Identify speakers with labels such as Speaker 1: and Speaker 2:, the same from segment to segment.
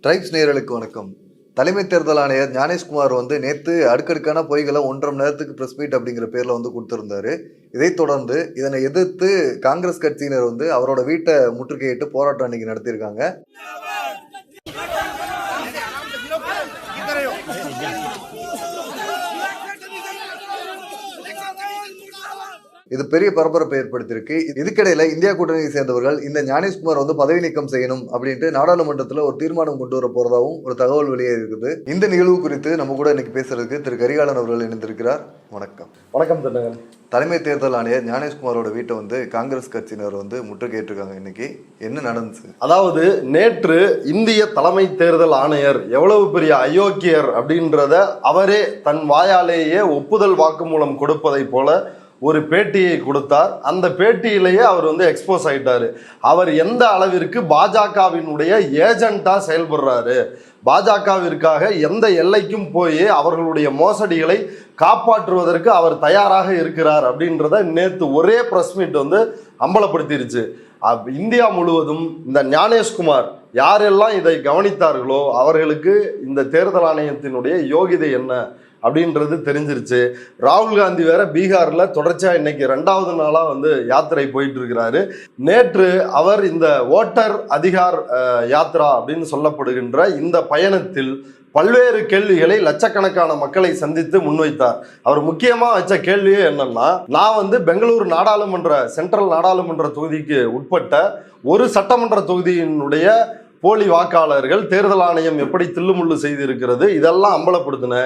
Speaker 1: Tribes நேயர்களுக்கு வணக்கம். தலைமை தேர்தல் ஆணையர் ஞானேஷ்குமார் நேற்று அடுக்கடுக்கான பொய்களை 1.5 மணி நேரத்துக்கு ப்ரெஸ் மீட் அப்படிங்கிற பேரில் கொடுத்துருந்தாரு. இதைத் தொடர்ந்து இதனை எதிர்த்து காங்கிரஸ் கட்சியினர் அவரோட வீட்டை முற்றுகையிட்டு போராட்டம் அன்னைக்கு நடத்தியிருக்காங்க. இது பெரிய பரபரப்பை ஏற்படுத்தியிருக்கு. இதுக்கிடையில இந்தியா கூட்டணியை சேர்ந்தவர்கள் இந்த ஞானேஷ்குமார் பதவி நீக்கம் செய்யணும் அப்படின்ட்டு நாடாளுமன்றத்தில் ஒரு தீர்மானம் கொண்டு வர போறதாகவும் ஒரு தகவல் வெளியே இருக்குது. இந்த நிகழ்வு குறித்து நம்ம கூட இன்னைக்கு பேசுறதுக்கு திரு கரிகாலன் அவர்கள் இணைந்திருக்கிறார். வணக்கம்.
Speaker 2: வணக்கம் தண்டகன்.
Speaker 1: தலைமை தேர்தல் ஆணையர் ஞானேஷ்குமாரோட வீட்டை காங்கிரஸ் கட்சியினர் முற்றுகையிட்டிருக்காங்க. இன்னைக்கு என்ன நடந்துச்சு?
Speaker 2: அதாவது நேற்று இந்திய தலைமை தேர்தல் ஆணையர் எவ்வளவு பெரிய அயோக்கியர் அப்படின்றத அவரே தன் வாயாலேயே ஒப்புதல் வாக்குமூலம் கொடுப்பதை போல ஒரு பேட்டியை கொடுத்தார். அந்த பேட்டியிலேயே அவர் எக்ஸ்போஸ் ஆயிட்டாரு. அவர் எந்த அளவிற்கு பாஜகவினுடைய ஏஜென்ட்டா செயல்படுறாரு, பாஜகவிற்காக எந்த எல்லைக்கும் போய் அவர்களுடைய மோசடிகளை காப்பாற்றுவதற்கு அவர் தயாராக இருக்கிறார் அப்படின்றத நேற்று ஒரே பிரஸ் மீட் அம்பலப்படுத்திருச்சு. இந்தியா முழுவதும் இந்த ஞானேஷ்குமார் யாரெல்லாம் இதை கவனித்தார்களோ அவர்களுக்கு இந்த தேர்தல் ஆணையத்தினுடைய யோகிதை என்ன அப்படின்றது தெரிஞ்சிருச்சு. ராகுல் காந்தி வேற பீகார்ல தொடர்ச்சியா இன்னைக்கு 2வது நாளா யாத்திரை போயிட்டு இருக்கிறாரு. நேற்று அவர் இந்த ஓட்டர் அதிகார் யாத்ரா அப்படின்னு சொல்லப்படுகின்ற இந்த பயணத்தில் பல்வேறு கேள்விகளை லட்சக்கணக்கான மக்களை சந்தித்து முன்வைத்தார். அவர் முக்கியமா வச்ச கேள்வியே என்னன்னா, நான் பெங்களூரு சென்ட்ரல் நாடாளுமன்ற தொகுதிக்கு உட்பட்ட ஒரு சட்டமன்ற தொகுதியினுடைய போலி வாக்காளர்கள் தேர்தல் ஆணையம் எப்படி தில்லுமுள்ளு செய்து இருக்கிறது இதெல்லாம் அம்பலப்படுத்தின,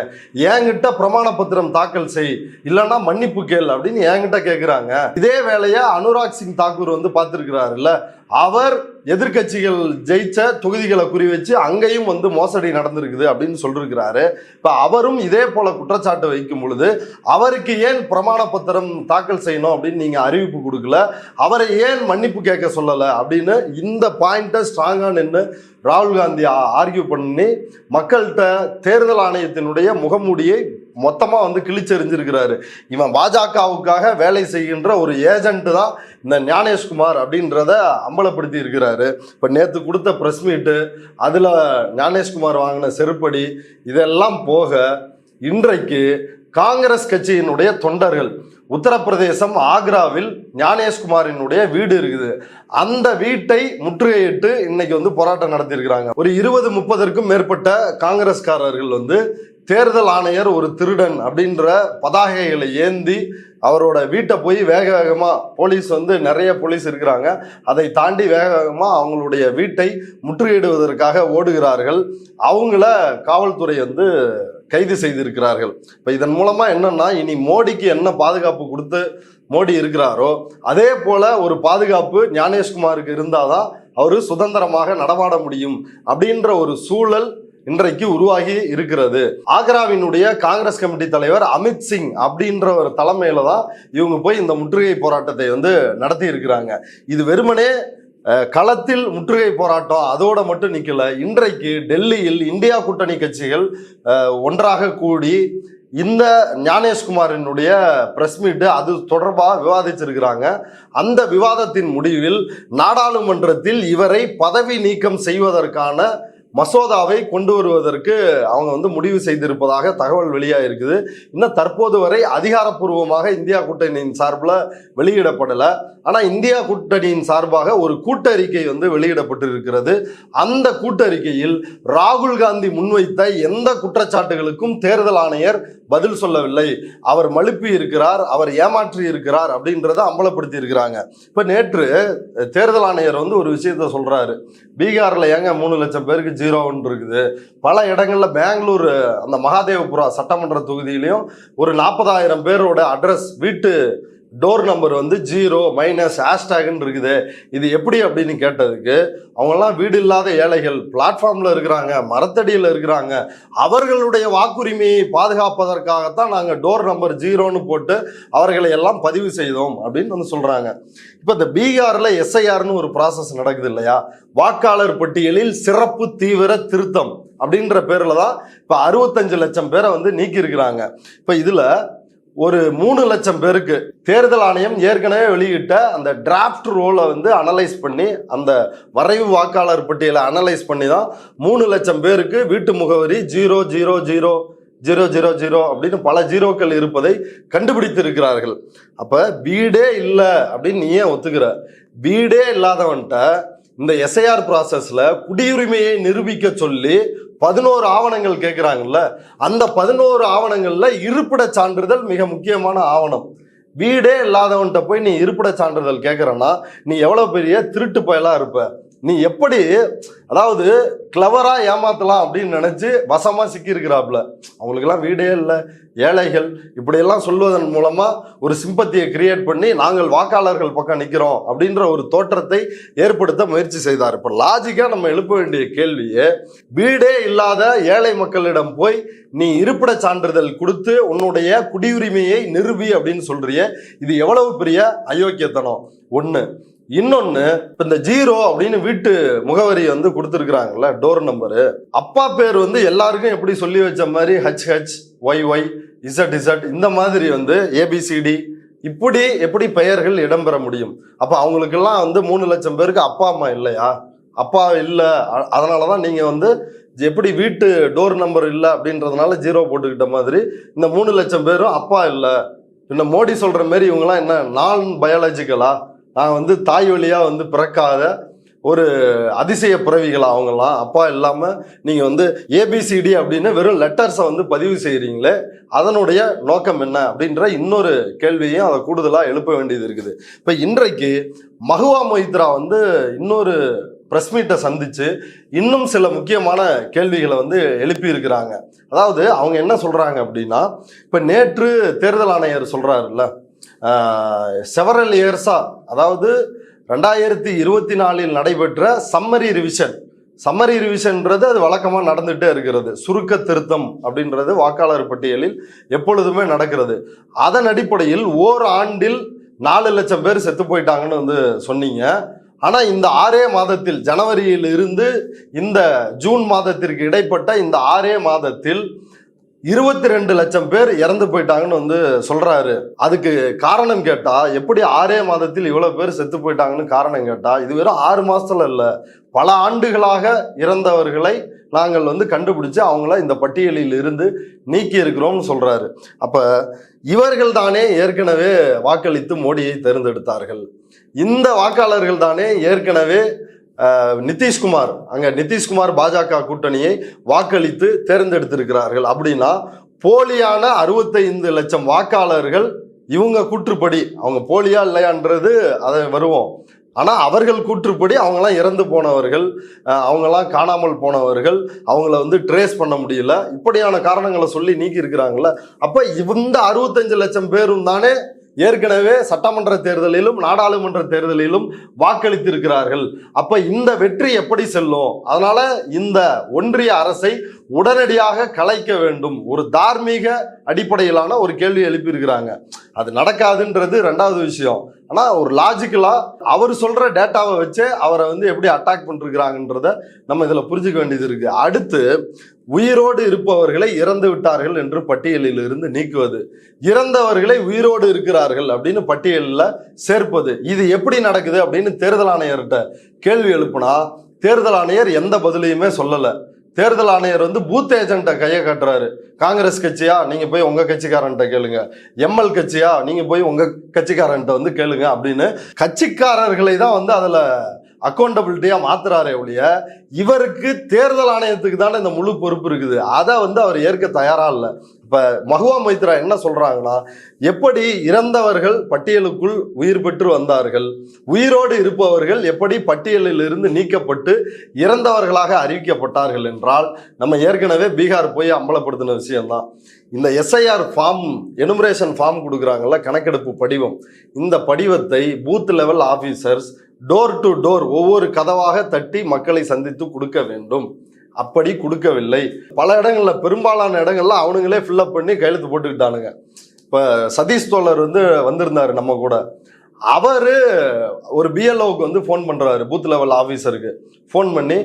Speaker 2: என்கிட்ட பிரமாண பத்திரம் தாக்கல் செய், இல்லைன்னா மன்னிப்பு கேள் அப்படின்னு என்கிட்ட கேட்குறாங்க. இதே வேலையை அனுராக் சிங் தாக்கூர் பார்த்துருக்கிறாருல்ல, அவர் எதிர்கட்சிகள் ஜெயிச்ச தொகுதிகளை குறி வச்சு அங்கேயும் மோசடி நடந்திருக்குது அப்படின்னு சொல்லிருக்கிறாரு. இப்ப அவரும் இதே போல குற்றச்சாட்டு வைக்கும் பொழுது அவருக்கு ஏன் பிரமாண பத்திரம் தாக்கல் செய்யணும் அப்படின்னு நீங்க அறிவிப்பு கொடுக்கல, அவரை ஏன் மன்னிப்பு கேட்க சொல்லல அப்படின்னு இந்த பாயிண்ட ஸ்ட்ராங்கா நின்று ராகுல் காந்தி ஆர்கியூ பண்ணி மக்கள்கிட்ட தேர்தல் ஆணையத்தினுடைய முகமூடியை மொத்தமா கிழிச்செறிஞ்சிருக்கிறாரு. இவன் பாஜகவுக்காக வேலை செய்கின்ற ஒரு ஏஜென்ட் தான் இந்த ஞானேஷ்குமார் அப்படின்றத அம்பலப்படுத்தி இருக்கிறாரு. இப்ப நேற்று கொடுத்த பிரஸ் மீட்டு, அதுல ஞானேஷ்குமார் வாங்கின செருப்படி, இதெல்லாம் போக இன்றைக்கு காங்கிரஸ் கட்சியினுடைய தொண்டர்கள் உத்தரப்பிரதேசம் ஆக்ராவில் ஞானேஷ்குமாரினுடைய வீடு இருக்குது, அந்த வீட்டை முற்றுகையிட்டு இன்னைக்கு போராட்டம் நடத்தியிருக்கிறாங்க. ஒரு 20-30க்கும் மேற்பட்ட காங்கிரஸ்காரர்கள் தேர்தல் ஆணையர் ஒரு திருடன் அப்படின்ற பதாகைகளை ஏந்தி அவரோட வீட்டை போய் வேக வேகமா, போலீஸ் நிறைய போலீஸ் இருக்கிறாங்க, அதை தாண்டி வேக வேகமா அவங்களுடைய வீட்டை முற்றுகையிடுவதற்காக ஓடுகிறார்கள். அவங்கள காவல்துறை கைது செய்திருக்கிறார்கள். இப்போ இதன் மூலமா என்னன்னா, இனி மோடிக்கு என்ன பாதுகாப்பு கொடுத்து மோடி இருக்கிறாரோ அதே போல ஒரு பாதுகாப்பு ஞானேஷ்குமாருக்கு இருந்தாதான் அவரு சுதந்திரமாக நடமாட முடியும் அப்படின்ற ஒரு சூழல் இன்றைக்கு உருவாகி இருக்கிறது. ஆக்ராவினுடைய காங்கிரஸ் கமிட்டி தலைவர் அமித் சிங் அப்படின்ற ஒரு தலைமையில தான் இவங்க போய் இந்த முற்றுகை போராட்டத்தை நடத்தி இருக்கிறாங்க. இது வெறுமனே களத்தில் முற்றுகை போராட்டம் அதோட மட்டும் நிக்கல. இன்றைக்கு டெல்லியில் இந்தியா கூட்டணி கட்சிகள் ஒன்றாக கூடி இந்த ஞானேஷ்குமாரினுடைய பிரஸ் மீட்டு அது தொடர்பாக விவாதிச்சிருக்கிறாங்க. அந்த விவாதத்தின் முடிவில் நாடாளுமன்றத்தில் இவரை பதவி நீக்கம் செய்வதற்கான மசோதாவை கொண்டு வருவதற்கு அவங்க முடிவு செய்திருப்பதாக தகவல் வெளியாக இருக்குது. இன்னும் தற்போது வரை அதிகாரப்பூர்வமாக இந்தியா கூட்டணியின் சார்பில் வெளியிடப்படலை. ஆனால் இந்தியா கூட்டணியின் சார்பாக ஒரு கூட்டறிக்கை வெளியிடப்பட்டிருக்கிறது. அந்த கூட்டறிக்கையில் ராகுல் காந்தி முன்வைத்த எந்த குற்றச்சாட்டுகளுக்கும் தேர்தல் ஆணையர் பதில் சொல்லவில்லை, அவர் மழுப்பி இருக்கிறார், அவர் ஏமாற்றி இருக்கிறார் அப்படின்றத அம்பலப்படுத்தி இருக்கிறாங்க. இப்ப நேற்று தேர்தல் ஆணையர் ஒரு விஷயத்த சொல்றாரு, பீகார்ல ஏங்க 3 லட்சம் பேருக்கு 0 இருக்குது, பல இடங்கள்ல பெங்களூர் அந்த மகாதேவபுரா சட்டமன்ற தொகுதியிலையும் ஒரு 40,000 பேரோட அட்ரஸ் வீட்டு டோர் நம்பர் 0- இருக்குது, இது எப்படி அப்படின்னு கேட்டதுக்கு அவங்கெல்லாம் வீடு இல்லாத ஏழைகள், பிளாட்ஃபார்ம்ல இருக்கிறாங்க, மரத்தடியில் இருக்கிறாங்க, அவர்களுடைய வாக்குரிமையை பாதுகாப்பதற்காகத்தான் நாங்கள் டோர் நம்பர் 0ன்னு போட்டு அவர்களை எல்லாம் பதிவு செய்தோம் அப்படின்னு சொல்றாங்க. இப்போ இந்த பீகார்ல SIRனு ஒரு ப்ராசஸ் நடக்குது இல்லையா, வாக்காளர் பட்டியலில் சிறப்பு தீவிர திருத்தம் அப்படின்ற பேர்ல தான் இப்போ 65 லட்சம் பேரை நீக்கி இருக்கிறாங்க. இப்போ இதுல ஒரு 3 லட்சம் பேருக்கு தேர்தல் ஆணையம் ஏற்கனவே வெளியிட்ட அந்த டிராஃப்ட் ரோலை வந்து அனலைஸ் பண்ணி, அந்த வரைவு வாக்காளர் பட்டியலை அனலைஸ் பண்ணி தான் 3 லட்சம் பேருக்கு வீட்டு முகவரி 0000000 அப்படின்னு பல ஜீரோக்கள் இருப்பதை கண்டுபிடித்து இருக்கிறார்கள். அப்ப வீடே இல்லை அப்படின்னு நீ ஏன் ஒத்துக்கிற? வீடே இல்லாதவன்ட்ட இந்த எஸ்ஐஆர் ப்ராசஸ்ல குடியுரிமையை நிரூபிக்க சொல்லி 11 ஆவணங்கள் கேட்கிறாங்கல்ல, அந்த 11 ஆவணங்கள்ல இருப்பிட சான்றிதழ் மிக முக்கியமான ஆவணம். வீடே இல்லாதவன்ட்ட போய் நீ இருப்பிட சான்றிதழ் கேட்கறன்னா நீ எவ்வளவு பெரிய திருட்டு பயலா இருப்ப? நீ எப்படி, அதாவது கிளவரா ஏமாத்தலாம் அப்படின்னு நினைச்சு வசமா சிக்கி இருக்கிறாப்புல. அவங்களுக்கெல்லாம் வீடே இல்லை, ஏழைகள், இப்படியெல்லாம் சொல்வதன் மூலமா ஒரு சிம்பத்தியை கிரியேட் பண்ணி நாங்கள் வாக்காளர்கள் பக்கம் நிற்கிறோம் அப்படின்ற ஒரு தோற்றத்தை ஏற்படுத்த முயற்சி செய்தார். இப்போ லாஜிக்கா நம்ம எழுப்ப வேண்டிய கேள்வியே, வீடே இல்லாத ஏழை மக்களிடம் போய் நீ இருப்பிட சான்றிதழ் கொடுத்து உன்னுடைய குடியுரிமையை நிரூபி அப்படின்னு சொல்றிய, இது எவ்வளவு பெரிய அயோக்கியத்தனம் ஒண்ணு. இன்னொன்னு, இப்ப இந்த 0 அப்படின்னு வீட்டு முகவரி வந்து கொடுத்துருக்குறாங்கல்ல, டோர் நம்பரு, அப்பா பேர் வந்து எல்லாருக்கும் எப்படி சொல்லி வச்ச மாதிரி HH YY ZZ இந்த மாதிரி வந்து ABCD இப்படி எப்படி பெயர்கள் இடம்பெற முடியும்? அப்ப அவங்களுக்கெல்லாம் வந்து 3 லட்சம் பேருக்கு அப்பா அம்மா இல்லையா? அப்பா இல்லை, அதனாலதான் நீங்க வந்து எப்படி வீட்டு டோர் நம்பர் இல்லை அப்படின்றதுனால 0 போட்டுக்கிட்ட மாதிரி இந்த 3 லட்சம் பேரும் அப்பா இல்லை. இன்னும் மோடி சொல்ற மாதிரி இவங்கெல்லாம் என்ன நான் பயாலஜிக்கலா, நான் வந்து தாய் வழியா வந்து பிறக்காத ஒரு அதிசய பிறவிகளா அவங்கெல்லாம்? அப்பா இல்லாம நீங்க வந்து ABCD அப்படின்னு வெறும் லெட்டர்ஸை வந்து பதிவு செய்யறீங்களே, அதனுடைய நோக்கம் என்ன அப்படின்ற இன்னொரு கேள்வியையும் அதை கூடுதலா எழுப்ப வேண்டியது இருக்குது. இப்ப இன்றைக்கு மஹுவா மொய்த்ரா வந்து இன்னொரு பிரஸ் மீட்டை சந்திச்சு இன்னும் சில முக்கியமான கேள்விகளை வந்து எழுப்பி இருக்கிறாங்க. அதாவது அவங்க என்ன சொல்றாங்க அப்படின்னா, இப்ப நேற்று தேர்தல் ஆணையர் சொல்றாருல்ல, செவரல் இயர்ஸா, அதாவது 2024 நடைபெற்ற சம்மரி ரிவிஷன்ன்றது அது வழக்கமா நடந்துட்டே இருக்கிறது. சுருக்க திருத்தம் அப்படின்றது வாக்காளர் பட்டியலில் எப்பொழுதுமே நடக்கிறது. அதன் அடிப்படையில் ஓராண்டில் 4 லட்சம் பேர் செத்து போயிட்டாங்கன்னு வந்து சொன்னீங்க. ஆனா இந்த 6 மாதத்தில், ஜனவரியில் இருந்து இந்த ஜூன் மாதத்திற்கு இடைப்பட்ட இந்த 6 மாதத்தில் 22 லட்சம் பேர் இறந்து போயிட்டாங்கன்னு வந்து சொல்றாரு. அதுக்கு காரணம் கேட்டா, எப்படி 6 மாதத்தில் இவ்வளவு பேர் செத்து போயிட்டாங்கன்னு காரணம் கேட்டா, இது வெறும் 6 மாசத்துல இல்ல, பல ஆண்டுகளாக இறந்தவர்களை நாங்கள் வந்து கண்டுபிடிச்சு அவங்கள இந்த பட்டியலில் இருந்து நீக்கி இருக்கிறோம்னு சொல்றாரு. அப்ப இவர்கள் தானே ஏற்கனவே வாக்களித்து மோடியை தேர்ந்தெடுத்தார்கள். இந்த வாக்காளர்கள் தானே ஏற்கனவே நிதிஷ்குமார் பாஜக கூட்டணியை வாக்களித்து தேர்ந்தெடுத்திருக்கிறார்கள். அப்படின்னா போலியான 65 லட்சம் வாக்காளர்கள் இவங்க கூற்றுப்படி, அவங்க போலியா இல்லையான்றது அதை வருவோம், ஆனா அவர்கள் கூற்றுப்படி அவங்கெல்லாம் இறந்து போனவர்கள், அவங்கெல்லாம் காணாமல் போனவர்கள், அவங்கள வந்து ட்ரேஸ் பண்ண முடியல, இப்படியான காரணங்களை சொல்லி நீக்கி இருக்கிறாங்கல்ல. அப்ப இந்த 65 லட்சம் பேரும் தானே ஏற்கனவே சட்டமன்ற தேர்தலிலும் நாடாளுமன்ற தேர்தலிலும் வாக்களித்திருக்கிறார்கள். அப்ப இந்த வெற்றி எப்படி செல்லும்? அதனால இந்த ஒன்றிய அரசை உடனடியாக கலைக்க வேண்டும், ஒரு தார்மீக அடிப்படையிலான ஒரு கேள்வி எழுப்பியிருக்கிறாங்க. அது நடக்காதுன்றது 2வது விஷயம். ஆனா ஒரு லாஜிக்கலா அவர் சொல்ற டேட்டாவை வச்சு அவரை வந்து எப்படி அட்டாக் பண்ணிருக்கிறாங்கன்றத நம்ம இதுல புரிஞ்சுக்க வேண்டியது இருக்கு. அடுத்து, உயிரோடு இருப்பவர்களை இறந்து விட்டார்கள் என்று பட்டியலில் இருந்து நீக்குவது, இறந்தவர்களை உயிரோடு இருக்கிறார்கள் அப்படின்னு பட்டியலில் சேர்ப்பது, இது எப்படி நடக்குது அப்படின்னு தேர்தல் ஆணையர்கிட்ட கேள்வி எழுப்புனா தேர்தல் ஆணையர் எந்த பதிலையுமே சொல்லல. தேர்தல் ஆணையர் வந்து பூத் ஏஜென்ட்டை கையை காட்டுறாரு. காங்கிரஸ் கட்சியா, நீங்க போய் உங்க கட்சிக்காரன்ட்ட கேளுங்க, ML கட்சியா, நீங்க போய் உங்க கட்சிக்காரன்ட்ட வந்து கேளுங்க அப்படின்னு கட்சிக்காரர்களை தான் வந்து அதுல அக்கௌண்டபிலிட்டியா மாத்துறாரே ஒழிய, இவருக்கு தேர்தல் ஆணையத்துக்கு தானே இந்த முழு பொறுப்பு இருக்குது. அதை வந்து அவர் ஏற்க தயாரா இல்லை. இப்ப மஹுவா மொய்த்ரா என்ன சொல்றாங்கன்னா, எப்படி இறந்தவர்கள் பட்டியலுக்குள் உயிர் பெற்று வந்தார்கள், உயிரோடு இருப்பவர்கள் எப்படி பட்டியலில் இருந்து நீக்கப்பட்டு இறந்தவர்களாக அறிவிக்கப்பட்டார்கள் என்றால், நம்ம ஏற்கனவே பீகார் போய் அம்பலப்படுத்தின விஷயம்தான். இந்த SIR ஃபார்ம், எனுமரேஷன் ஃபார்ம் கொடுக்குறாங்கல்ல, கணக்கெடுப்பு படிவம், இந்த படிவத்தை booth level officers door to door ஒவ்வொரு கதவாக தட்டி மக்களை சந்தித்து கொடுக்க வேண்டும். அப்படி கொடுக்கவில்லை. பல இடங்கள்ல, பெரும்பாலான இடங்கள்ல அவனுங்களே ஃபில்அப் பண்ணி கையெழுத்து போட்டுக்கிட்டானுங்க. இப்ப சதீஷ் தோழர் வந்து வந்திருந்தாரு நம்ம கூட. அவரு ஒரு பிஎல்ஓவுக்கு வந்து ஃபோன் பண்றாரு, பூத் லெவல் ஆஃபீஸருக்கு ஃபோன் பண்ணி,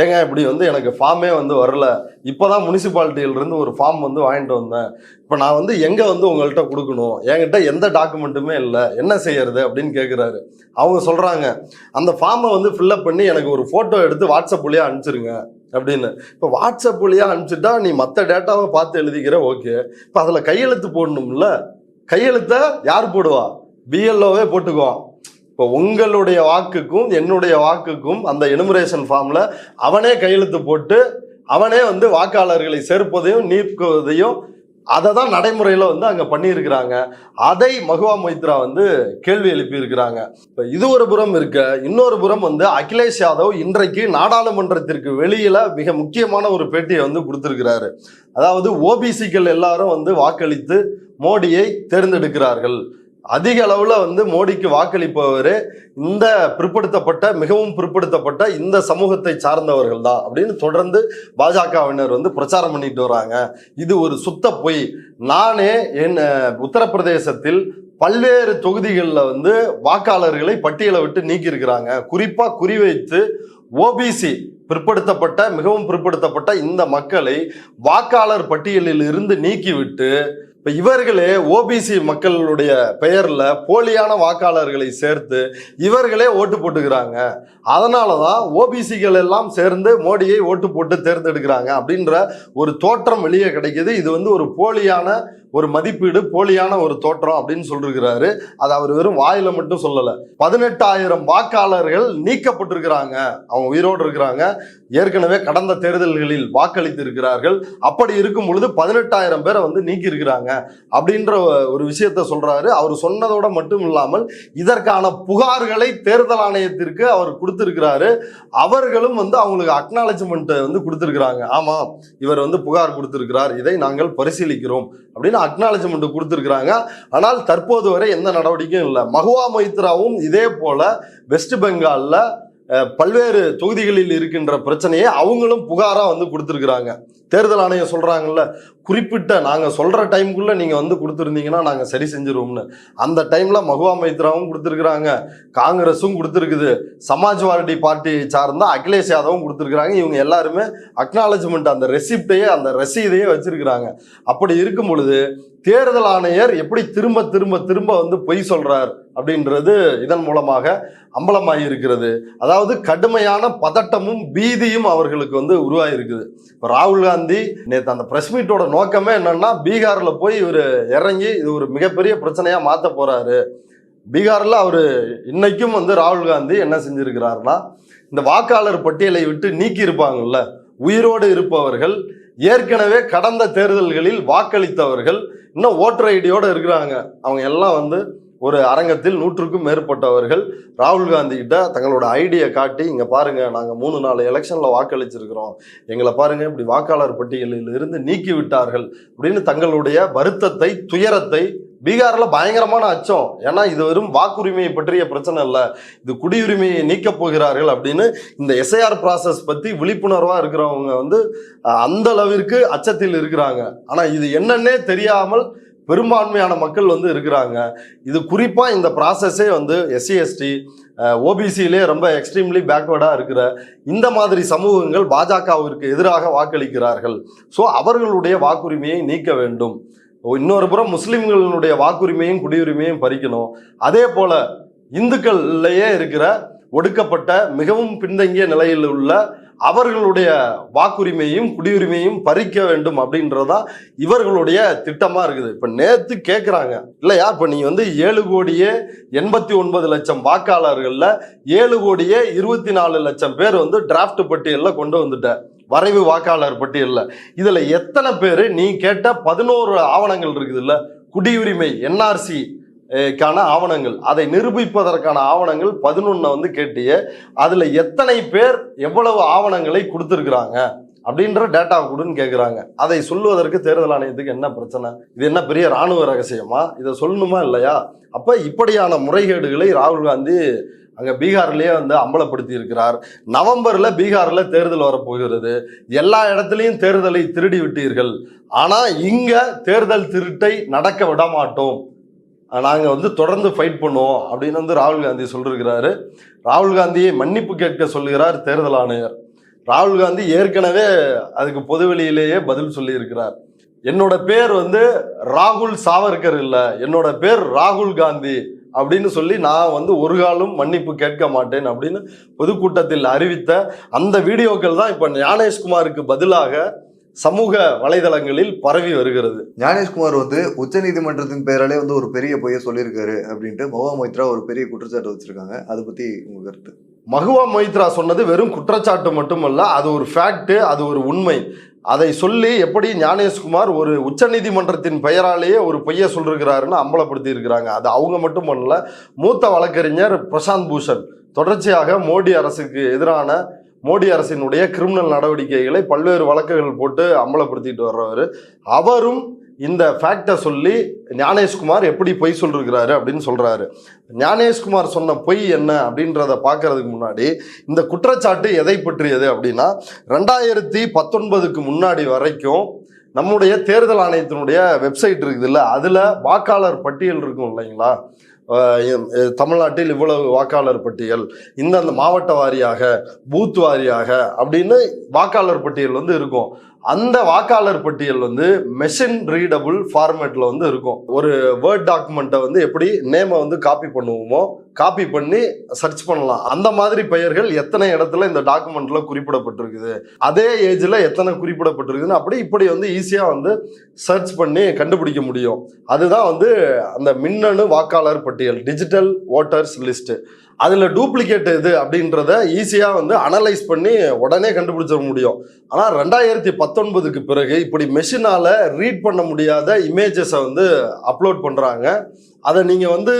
Speaker 2: ஏங்க இப்படி வந்து எனக்கு ஃபார்மே வந்து வரல, இப்போதான் முனிசிபாலிட்டியிலிருந்து ஒரு ஃபார்ம் வந்து வாங்கிட்டு வந்தேன், இப்போ நான் வந்து எங்கே வந்து உங்கள்கிட்ட கொடுக்கணும், என்கிட்ட எந்த டாக்குமெண்ட்டுமே இல்லை, என்ன செய்யறது அப்படின்னு கேட்குறாரு. அவங்க சொல்கிறாங்க, அந்த ஃபார்மை வந்து ஃபில்அப் பண்ணி எனக்கு ஒரு ஃபோட்டோ எடுத்து வாட்ஸ்அப் வழியாக அனுப்பிச்சிருங்க அப்படின்னு. இப்போ வாட்ஸ்அப் வழியாக அனுப்பிச்சிட்டா நீ மற்ற டேட்டாவை பார்த்து எழுதிக்கிற, ஓகே, இப்போ அதில் கையெழுத்து போடணும்ல, கையெழுத்தை யார் போடுவா? பிஎல்ஓவே போட்டுக்குவான். இப்போ உங்களுடைய வாக்குக்கும் என்னுடைய வாக்குக்கும் அந்த எனுமரேஷன் ஃபார்ம்ல அவனே கையெழுத்து போட்டு அவனே வந்து வாக்காளர்களை சேர்ப்பதையும் நீக்குவதையும் அதை தான் நடைமுறையில் வந்து அங்கே பண்ணியிருக்கிறாங்க. அதை மகுவா மொய்த்ரா வந்து கேள்வி எழுப்பி இருக்கிறாங்க. இப்போ இது ஒரு புறம் இருக்க, இன்னொரு புறம் வந்து அகிலேஷ் யாதவ் இன்றைக்கு நாடாளுமன்றத்திற்கு வெளியில மிக முக்கியமான ஒரு பேட்டியை வந்து கொடுத்திருக்கிறாரு. அதாவது ஓபிசிக்கள் எல்லாரும் வந்து வாக்களித்து மோடியை தேர்ந்தெடுக்கிறார்கள், அதிக அளவுல வந்து மோடிக்கு வாக்களிப்பவரே இந்த பிற்படுத்தப்பட்ட, மிகவும் பிற்படுத்தப்பட்ட இந்த சமூகத்தை சார்ந்தவர்கள் தான் அப்படின்னு தொடர்ந்து பாஜகவினர் வந்து பிரச்சாரம் பண்ணிட்டு வராங்க. இது ஒரு சுத்த பொய். நானே என் உத்தரப்பிரதேசத்தில் பல்வேறு தொகுதிகளில் வந்து வாக்காளர்களை பட்டியலை விட்டு நீக்கி இருக்கிறாங்க. குறிப்பா குறிவைத்து ஓபிசி, பிற்படுத்தப்பட்ட, மிகவும் பிற்படுத்தப்பட்ட இந்த மக்களை வாக்காளர் பட்டியலில் இருந்து நீக்கிவிட்டு இப்ப இவர்களே ஓபிசி மக்களுடைய பெயர்ல போலியான வாக்காளர்களை சேர்த்து இவர்களே ஓட்டு போட்டுக்கிறாங்க. அதனாலதான் ஓபிசிகள் எல்லாம் சேர்ந்து மோடியை ஓட்டு போட்டு தேர்ந்தெடுக்கிறாங்க அப்படின்ற ஒரு தோற்றம் வெளியே கிடைக்குது. இது வந்து ஒரு போலியான ஒரு மதிப்பீடு, போலியான ஒரு தோற்றம் அப்படின்னு சொல்லிருக்கிறாரு. அது அவர் வெறும் வாயில மட்டும் சொல்லல. 18,000 வாக்காளர்கள் நீக்கப்பட்டிருக்கிறாங்க, அவங்க உயிரோடு இருக்கிறாங்க, ஏற்கனவே கடந்த தேர்தல்களில் வாக்களித்து இருக்கிறார்கள். அப்படி இருக்கும் பொழுது 18,000 பேரை வந்து நீக்கி இருக்கிறாங்க அப்படின்ற ஒரு விஷயத்த சொல்றாரு. அவர் சொன்னதோட மட்டும் இல்லாமல் இதற்கான புகார்களை தேர்தல் ஆணையத்திற்கு அவர் கொடுத்திருக்கிறாரு. அவர்களும் வந்து அவங்களுக்கு அக்னாலஜ்மெண்ட் வந்து கொடுத்திருக்கிறாங்க. ஆமா, இவர் வந்து புகார் கொடுத்திருக்கிறார், இதை நாங்கள் பரிசீலிக்கிறோம் அப்படின்னு அக்னாலஜ்மெண்ட் கொடுத்திருக்கிறாங்க. ஆனால் தற்போது வரை எந்த நடவடிக்கையும் இல்லை. மகுவா மொய்த்ராவும் இதே போல வெஸ்ட் பெங்கால்ல பல்வேறு தொகுதிகளில் இருக்கின்ற பிரச்சனையை அவங்களும் புகாரா வந்து கொடுத்திருக்கிறாங்க. தேர்தல் ஆணையம் சொல்றாங்கல்ல, குறிப்பிட்ட நாங்க சொல்ற டைமுக்குள்ள நீங்க வந்து கொடுத்துருந்தீங்கன்னா நாங்க சரி செஞ்சிருவோம்னு. அந்த டைம்ல மகுவா மொய்த்ராவும் கொடுத்திருக்கிறாங்க, காங்கிரஸும் கொடுத்திருக்குது, சமாஜ்வாடி பார்ட்டியை சார்ந்த அகிலேஷ் யாதவும் கொடுத்திருக்கிறாங்க. இவங்க எல்லாருமே அக்னாலஜ்மெண்ட், அந்த ரெசிப்டையே, அந்த ரசீதையே வச்சிருக்கிறாங்க. அப்படி இருக்கும் பொழுது தேர்தல் ஆணையர் எப்படி திரும்ப திரும்ப திரும்ப வந்து பொய் சொல்றார் அப்படின்றது இதன் மூலமாக அம்பலமாகி இருக்கிறது. அதாவது கடுமையான பதட்டமும் பீதியும் அவர்களுக்கு வந்து உருவாகி இருக்குது. இப்போ ராகுல் காந்தி நேற்று அந்த பிரஸ் மீட்டோட நோக்கமே என்னன்னா, பீகார்ல போய் இவர் இறங்கி இது ஒரு மிகப்பெரிய பிரச்சனையா மாற்ற போறாரு. பீகார்ல அவரு இன்னைக்கும் வந்து ராகுல் காந்தி என்ன செஞ்சிருக்கிறாருன்னா, இந்த வாக்காளர் பட்டியலை விட்டு நீக்கி இருப்பாங்கல்ல, உயிரோடு இருப்பவர்கள், ஏற்கனவே கடந்த தேர்தல்களில் வாக்களித்தவர்கள், இன்னும் ஓட்டர் ஐடியோட இருக்கிறாங்க, அவங்க எல்லாம் வந்து ஒரு அரங்கத்தில் 100க்கும் மேற்பட்டவர்கள் ராகுல் காந்தி கிட்ட தங்களோட ஐடியை காட்டி, இங்க பாருங்க நாங்க 3-4 எலெக்ஷன்ல வாக்களிச்சிருக்கிறோம், எங்களை பாருங்க இப்படி வாக்காளர் பட்டியலில் இருந்து நீக்கி விட்டார்கள் அப்படின்னு தங்களுடைய வருத்தத்தை, துயரத்தை, பீகார்ல பயங்கரமான அச்சம், ஏன்னா இது வெறும் வாக்குரிமையை பற்றிய பிரச்சனை இல்லை, இது குடியுரிமையை நீக்க போகிறார்கள் அப்படின்னு இந்த எஸ்ஐஆர் ப்ராசஸ் பத்தி விழிப்புணர்வா இருக்கிறவங்க வந்து அந்த அளவிற்கு அச்சத்தில் இருக்கிறாங்க. ஆனா இது என்னன்னே தெரியாமல் பெரும்பான்மையான மக்கள் வந்து இருக்கிறாங்க. இது குறிப்பா இந்த ப்ராசஸே வந்து எஸ்சி எஸ்டி ஓபிசியிலே ரொம்ப எக்ஸ்ட்ரீம்லி பேக்வர்டா இருக்கிற இந்த மாதிரி சமூகங்கள் பாஜகவிற்கு எதிராக வாக்களிக்கிறார்கள். ஸோ அவர்களுடைய வாக்குரிமையை நீக்க வேண்டும். இன்னொரு புறம் முஸ்லிம்களுடைய வாக்குரிமையும் குடியுரிமையும் பறிக்கணும். அதே போல இந்துக்கள்லயே இருக்கிற ஒடுக்கப்பட்ட மிகவும் பின்தங்கிய நிலையில் உள்ள அவர்களுடைய வாக்குரிமையும் குடியுரிமையும் பறிக்க வேண்டும் அப்படின்றதா இவர்களுடைய திட்டமா இருக்குது. இப்ப நேத்து கேட்கிறாங்க இல்லையா, இப்ப நீ வந்து 7,89,00,000 வாக்காளர்கள்ல 7,24,00,000 பேர் வந்து டிராஃப்ட் பட்டியல்ல கொண்டு வந்துட்ட, வரைவு வாக்காளர் பட்டியல்ல. இதுல எத்தனை பேரு நீ கேட்ட 11 ஆவணங்கள் இருக்குது இல்ல, குடியுரிமை என்ஆர்சி க்கான ஆவணங்கள், அதை நிரூபிப்பதற்கான ஆவணங்கள் 11 வந்து கேட்டிய, அதுல எத்தனை பேர் எவ்வளவு ஆவணங்களை கொடுத்திருக்கிறாங்க அப்படின்ற டேட்டா கொடுன்னு கேட்குறாங்க. அதை சொல்லுவதற்கு தேர்தல் ஆணையத்துக்கு என்ன பிரச்சனை? இது என்ன பெரிய இராணுவ ரகசியமா? இதை சொல்லணுமா இல்லையா? அப்ப இப்படியான முறைகேடுகளை ராகுல் காந்தி அங்க பீகார்லயே வந்து அம்பலப்படுத்தி இருக்கிறார். நவம்பர்ல பீகார்ல தேர்தல் வரப்போகிறது. எல்லா இடத்துலையும் தேர்தலை திருடி விட்டீர்கள், ஆனா இங்க தேர்தல் திருட்டை நடக்க விட மாட்டோம் நாங்கள் வந்து தொடர்ந்து ஃபைட் பண்ணுவோம் அப்படின்னு வந்து ராகுல் காந்தி சொல்லியிருக்கிறாரு. ராகுல் காந்தியை மன்னிப்பு கேட்க சொல்லுகிறார் தேர்தல் ஆணையர். ராகுல் காந்தி ஏற்கனவே அதுக்கு பொதுவெளியிலேயே பதில் சொல்லியிருக்கிறார். என்னோட பேர் வந்து ராகுல் சாவர்கர் இல்லை, என்னோட பேர் ராகுல் காந்தி அப்படின்னு சொல்லி நான் வந்து ஒரு காலம் மன்னிப்பு கேட்க மாட்டேன் அப்படின்னு பொதுக்கூட்டத்தில் அறிவித்த அந்த வீடியோக்கள் தான் இப்போ ஞானேஷ்குமாருக்கு பதிலாக சமூக வலைதளங்களில் பரவி வருகிறது.
Speaker 1: ஞானேஷ்குமார் வந்து உச்சநீதிமன்றத்தின் பெயராலே வந்து ஒரு பெரிய பொய்யை சொல்லியிருக்காரு அப்படின்ட்டு மஹுவா மொய்த்ரா ஒரு பெரிய குற்றச்சாட்டு வச்சிருக்காங்க. அதை பத்தி உங்க கருத்து?
Speaker 2: மஹுவா மொய்த்ரா சொன்னது வெறும் குற்றச்சாட்டு மட்டுமல்ல, அது ஒரு ஃபேக்ட், அது ஒரு உண்மை. அதை சொல்லி எப்படி ஞானேஷ்குமார் ஒரு உச்சநீதிமன்றத்தின் பெயராலேயே ஒரு பொய்யை சொல்லிருக்கிறாருன்னு அம்பலப்படுத்தி இருக்கிறாங்க. அது அவங்க மட்டும் பண்ணல, மூத்த வழக்கறிஞர் பிரசாந்த் பூஷன் தொடர்ச்சியாக மோடி அரசுக்கு எதிரான மோடி அரசினுடைய கிரிமினல் நடவடிக்கைகளை பல்வேறு வழக்குகள் போட்டு அம்பலப்படுத்திட்டு வர்றவர். அவரும் இந்த ஃபேக்டை சொல்லி ஞானேஷ்குமார் எப்படி பொய் சொல்லிருக்கிறாரு அப்படின்னு சொல்றாரு. ஞானேஷ்குமார் சொன்ன பொய் என்ன அப்படின்றத பார்க்கறதுக்கு முன்னாடி இந்த குற்றச்சாட்டு எதை பற்றியது அப்படின்னா, 2019க்கு முன்னாடி வரைக்கும் நம்முடைய தேர்தல் ஆணையத்தினுடைய வெப்சைட் இருக்குதுல்ல, அதுல வாக்காளர் பட்டியல் இருக்கும் இல்லைங்களா, தமிழ்நாட்டில் இவ்வளவு வாக்காளர் பட்டியல், இந்தந்த மாவட்ட வாரியாக பூத் வாரியாக அப்படின்னு வாக்காளர் பட்டியல் வந்து இருக்கும். அந்த வாக்காளர் பட்டியல் வந்து மெஷின் ரீடபிள் ஃபார்மேட்ல வந்து இருக்கும். ஒரு வேர்ட் டாக்குமெண்ட்டை வந்து எப்படி நேமை வந்து காப்பி பண்ணுவோமோ காப்பி பண்ணி சர்ச் பண்ணலாம். அந்த மாதிரி பெயர்கள் எத்தனை இடத்துல இந்த டாக்குமெண்ட்ல குறிப்பிடப்பட்டிருக்குது, அதே ஏஜ்ல எத்தனை குறிப்பிடப்பட்டிருக்குதுன்னு அப்படி இப்படி வந்து ஈஸியா வந்து சர்ச் பண்ணி கண்டுபிடிக்க முடியும். அதுதான் வந்து அந்த மின்னணு வாக்காளர் பட்டியல், டிஜிட்டல் ஓட்டர்ஸ் லிஸ்ட். அதுல டூப்ளிகேட் எது அப்படின்றத ஈஸியா வந்து அனலைஸ் பண்ணி உடனே கண்டுபிடிச்சிட முடியும். ஆனா 2019க்கு பிறகு இப்படி மெஷினால ரீட் பண்ண முடியாத இமேஜஸை வந்து அப்லோட் பண்றாங்க. அதை நீங்க வந்து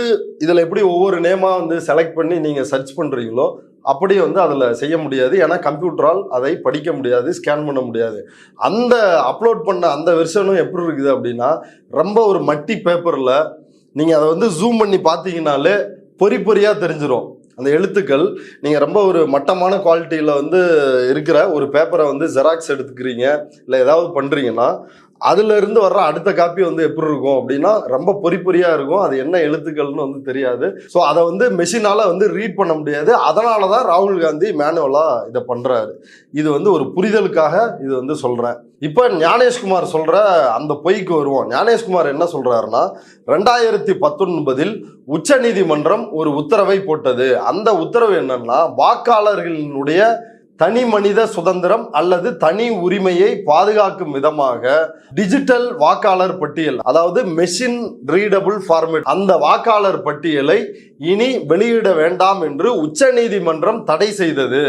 Speaker 2: இதுல எப்படி ஒவ்வொரு நேமா வந்து செலக்ட் பண்ணி நீங்க சர்ச் பண்றீங்களோ அப்படி வந்து அதுல செய்ய முடியாது. ஏன்னா கம்ப்யூட்டரால் அதை படிக்க முடியாது, ஸ்கேன் பண்ண முடியாது. அந்த அப்லோட் பண்ண அந்த வெர்ஷனும் எப்படி இருக்குது அப்படின்னா, ரொம்ப ஒரு மட்டி பேப்பர்ல நீங்க அதை வந்து ஜூம் பண்ணி பார்த்தீங்கன்னாலே பொறி பொறியா தெரிஞ்சிடும் அந்த எழுத்துக்கள். நீங்க ரொம்ப ஒரு மட்டமான குவாலிட்டியில வந்து இருக்கிற ஒரு பேப்பரை வந்து ஜெராக்ஸ் எடுத்துக்கிறீங்க இல்லை ஏதாவது பண்றீங்கன்னா, அதுல இருந்து வர்ற அடுத்த காப்பி வந்து எப்படி இருக்கும் அப்படின்னா ரொம்ப பொறி பொறியா இருக்கும். அது என்ன எழுத்துக்கள்னு வந்து தெரியாது. ஸோ அதை வந்து மெஷினால வந்து ரீட் பண்ண முடியாது. அதனாலதான் ராகுல் காந்தி மேனுவலா இதை பண்றாரு. இது வந்து ஒரு புரிதலுக்காக இது வந்து சொல்றேன். இப்ப ஞானேஷ்குமார் சொல்ற அந்த பொய்க்கு வருவோம். ஞானேஷ்குமார் என்ன சொல்றாருன்னா, 2019 உச்சநீதிமன்றம் ஒரு உத்தரவை போட்டது. அந்த உத்தரவு என்னன்னா, வாக்காளர்களினுடைய தனி மனித சுதந்திரம் அல்லது தனி உரிமையை பாதுகாக்கும் விதமாக டிஜிட்டல் வாக்காளர் பட்டியல், அதாவது மெஷின் ரீடபிள் ஃபார்மேட், அந்த வாக்காளர் பட்டியலை இனி வெளியிட வேண்டாம் என்று உச்சநீதிமன்றம் தடை செய்தது.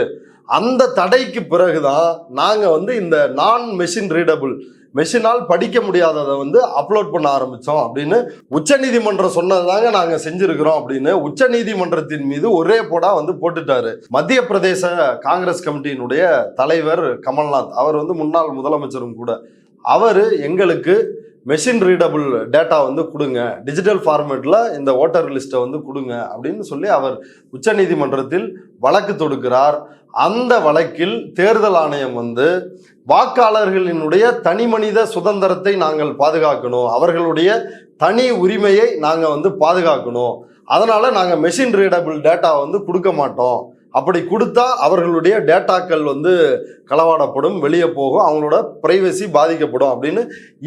Speaker 2: அந்த தடைக்கு பிறகுதான் நாங்க வந்து இந்த நான் மெஷின் ரீடபிள், மெஷினால் படிக்க முடியாததை வந்து அப்லோட் பண்ண ஆரம்பிச்சோம் அப்படின்னு உச்சநீதிமன்றம் சொன்னதாங்க நாங்க செஞ்சிருக்கிறோம் அப்படின்னு உச்சநீதிமன்றத்தின் மீது ஒரே போடா வந்து போட்டுட்டாரு. மத்திய பிரதேச காங்கிரஸ் கமிட்டியினுடைய தலைவர் கமல்நாத், அவர் வந்து முன்னாள் முதலமைச்சரும் கூட, அவர் எங்களுக்கு மெஷின் ரீடபிள் டேட்டா வந்து கொடுங்க, டிஜிட்டல் ஃபார்மேட்ல இந்த ஓட்டர் லிஸ்ட்டை வந்து கொடுங்க அப்படின்னு சொல்லி அவர் உச்சநீதிமன்றத்தில் வழக்கு தொடுக்கிறார். அந்த வழக்கில் தேர்தல் ஆணையம் வந்து வாக்காளர்களினுடைய தனி மனித சுதந்திரத்தை நாங்கள் பாதுகாக்கணும், அவர்களுடைய தனி உரிமையை நாங்க வந்து பாதுகாக்கணும், அதனால நாங்க மெஷின் ரீடபிள் டேட்டா வந்து கொடுக்க மாட்டோம், அப்படி கொடுத்தா அவர்களுடைய டேட்டாக்கள் வந்து களவாடப்படும், வெளியே போகும், அவங்களோட பிரைவசி பாதிக்கப்படும் அப்படின்னு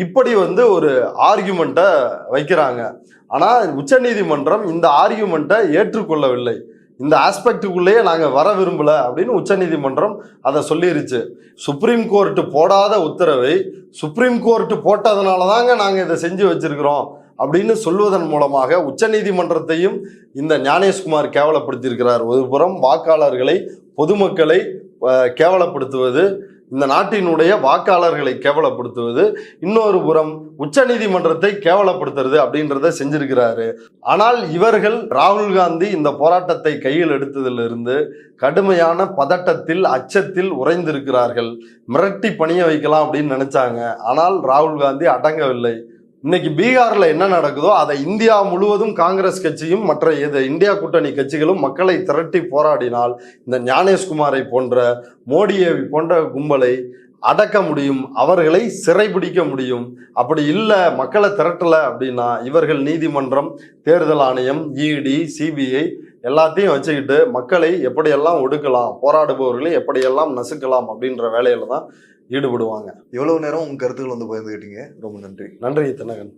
Speaker 2: இப்படி வந்து ஒரு ஆர்கியூமெண்ட்டை வைக்கிறாங்க. ஆனா உச்சநீதிமன்றம் இந்த ஆர்கியூமெண்ட்டை ஏற்றுக்கொள்ளவில்லை. இந்த ஆஸ்பெக்டுக்குள்ளேயே நாங்கள் வர விரும்பல அப்படின்னு உச்சநீதிமன்றம் அதை சொல்லிருச்சு. சுப்ரீம் கோர்ட்டு போடாத உத்தரவை சுப்ரீம் கோர்ட்டு போட்டதுனால தாங்க நாங்கள் இதை செஞ்சு வச்சிருக்கிறோம் அப்படின்னு சொல்வதன் மூலமாக உச்சநீதிமன்றத்தையும் இந்த ஞானேஷ்குமார் கேவலப்படுத்தியிருக்கிறார். ஒரு புறம் வாக்காளர்களை, பொதுமக்களை கேவலப்படுத்துவது, இந்த நாட்டினுடைய வாக்காளர்களை கேவலப்படுத்துவது, இன்னொரு புறம் உச்சநீதிமன்றத்தை கேவலப்படுத்துறது அப்படின்றத செஞ்சிருக்கிறாரு. ஆனால் இவர்கள் ராகுல் காந்தி இந்த போராட்டத்தை கையில் எடுத்ததிலிருந்து கடுமையான பதட்டத்தில், அச்சத்தில் உறைந்திருக்கிறார்கள். மிரட்டி பணிய வைக்கலாம் அப்படின்னு நினைச்சாங்க. ஆனால் ராகுல் காந்தி அடங்கவில்லை. இன்னைக்கு பீகார்ல என்ன நடக்குதோ அதை இந்தியா முழுவதும் காங்கிரஸ் கட்சியும் மற்ற இந்தியா கூட்டணி கட்சிகளும் மக்களை திரட்டி போராடினால் இந்த ஞானேஷ்குமாரை போன்ற மோடியை போன்ற கும்பலை அடக்க முடியும், அவர்களை சிறைபிடிக்க முடியும். அப்படி இல்லை, மக்களை திரட்டலை அப்படின்னா இவர்கள் நீதிமன்றம், தேர்தல் ஆணையம், இடி, சிபிஐ எல்லாத்தையும் வச்சுக்கிட்டு மக்களை எப்படியெல்லாம் ஒடுக்கலாம், போராடுபவர்களை எப்படியெல்லாம் நசுக்கலாம் அப்படின்ற வேலையில தான் ஈடுபடுவாங்க.
Speaker 1: இவ்வளவு நேரம் உங்க கருத்துக்கள் வந்து பகிர்ந்துக்கிட்டீங்க, ரொம்ப நன்றி.
Speaker 2: நன்றி தினகரன்.